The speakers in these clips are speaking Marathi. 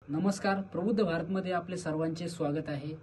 नमस्कार. प्रबुद्ध भारतमध्ये आपले सर्वांचे स्वागत आहे.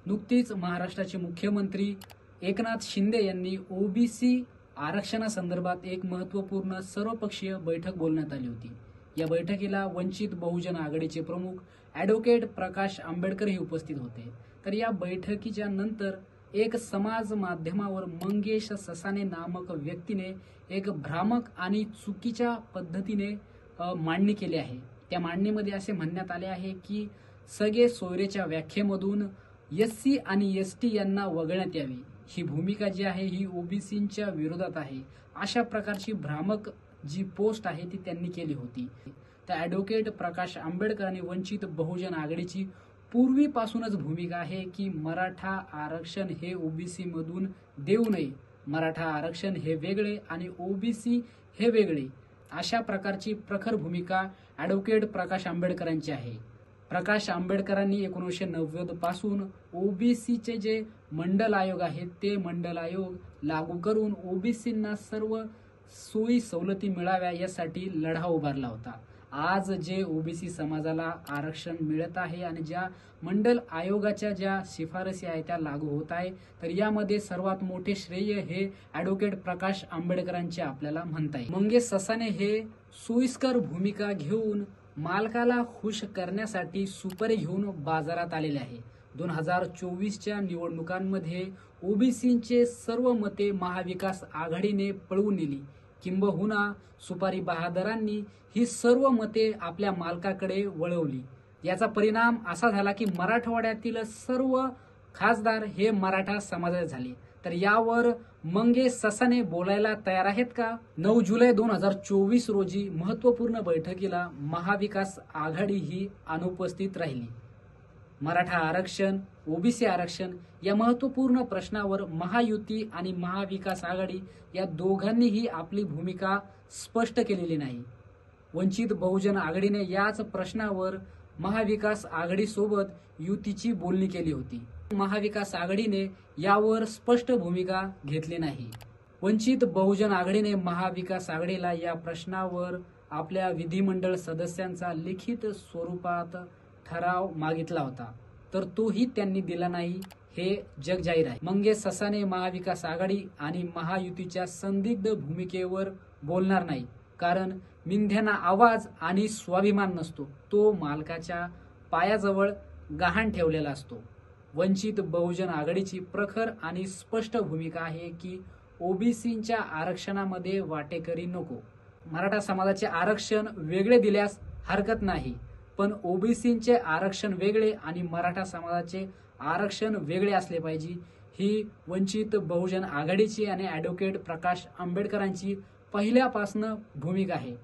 नुकतीच महाराष्ट्राचे मुख्यमंत्री एकनाथ शिंदे यांनी ओबीसी आरक्षणासंदर्भात एक महत्त्वपूर्ण सर्वपक्षीय बैठक बोलण्यात आली होती. या बैठकीला वंचित बहुजन आघाडीचे प्रमुख ॲडव्होकेट प्रकाश आंबेडकर हे उपस्थित होते. तर या बैठकीच्या नंतर एक समाज माध्यमावर मंगेश ससाने नामक व्यक्तीने एक भ्रामक आणि चुकीच्या पद्धतीने मांडणी केली आहे. त्या मांडणीमध्ये असे म्हणण्यात आले आहे की सगळे सोयरेच्या व्याख्येमधून एससी आणि एसटी यांना वगळण्यात यावे. ही भूमिका जी आहे ही ओबीसींच्या विरोधात आहे. अशा प्रकारची भ्रामक जी पोस्ट आहे ती त्यांनी केली होती. त्या ॲडव्होकेट प्रकाश आंबेडकर आणि वंचित बहुजन आघाडीची पूर्वीपासूनच भूमिका आहे की मराठा आरक्षण हे ओबीसी मधून देऊ नये. मराठा आरक्षण हे वेगळे आणि ओबीसी हे वेगळे, अशा प्रकारची प्रखर भूमिका ॲडव्होकेट प्रकाश आंबेडकरांची आहे. प्रकाश आंबेडकरांनी 1990 पासून ओबीसीचे जे मंडल आयोग आहेत ते मंडल आयोग लागू करून ओबीसींना सर्व सोयी सवलती मिळाव्या यासाठी लढा उभारला होता. आज जे ओबीसी समाजाला आरक्षण मिळत आहे आणि ज्या मंडल आयोगाच्या ज्या शिफारसी आहेत त्या लागू होत आहे, तर यामध्ये सर्वात मोठे श्रेय हे ॲडव्होकेट प्रकाश आंबेडकरांचे आपल्याला म्हणता येईल. मंगेश ससाने हे सोयीस्कर भूमिका घेऊन मालकाला खुश करण्यासाठी सुपारी घेऊन बाजारात आलेले आहे. 2024च्या निवडणुकांमध्ये ओबीसींचे सर्व मते महाविकास आघाडीने पळवून नेली. किंबहुना सुपारी बहादरांनी ही सर्व मते आपल्या मालकाकडे वळवली. याचा परिणाम असा झाला की मराठवाड्यातील सर्व खासदार हे मराठा समाजाचे झाले. तर यावर मंगेश ससाने बोलायला तयार आहेत का? 9 जुलै 2024 रोजी महत्त्वपूर्ण बैठकीला महाविकास आघाडी ही अनुपस्थित राहिली. मराठा आरक्षण, ओबीसी आरक्षण या महत्त्वपूर्ण प्रश्नावर महायुती आणि महाविकास आघाडी या दोघांनीही आपली भूमिका स्पष्ट केलेली नाही. वंचित बहुजन आघाडीने याच प्रश्नावर महाविकास आघाडीसोबत युतीची बोलणी केली होती. महाविकास आघाडीने यावर स्पष्ट भूमिका घेतली नाही. वंचित बहुजन आघाडीने महाविकास आघाडीला या प्रश्नावर आपल्या विधिमंडळ सदस्यांचा लिखित स्वरूपात ठराव मागितला होता, तर तोही त्यांनी दिला नाही. हे जग जाहीर आहे. मंगेश ससाने महाविकास आघाडी आणि महायुतीच्या संदिग्ध भूमिकेवर बोलणार नाही, कारण मिंध्यांना आवाज आणि स्वाभिमान नसतो, तो मालकाच्या पायाजवळ गहाण ठेवलेला असतो. वंचित बहुजन आघाडीची प्रखर आणि स्पष्ट भूमिका आहे की ओबीसींच्या आरक्षणामध्ये वाटेकरी नको. मराठा समाजाचे आरक्षण वेगळे दिल्यास हरकत नाही, पण ओबीसींचे आरक्षण वेगळे आणि मराठा समाजाचे आरक्षण वेगळे असले पाहिजे. ही वंचित बहुजन आघाडीची आणि ॲडव्होकेट प्रकाश आंबेडकरांची पहिल्यापासून भूमिका आहे.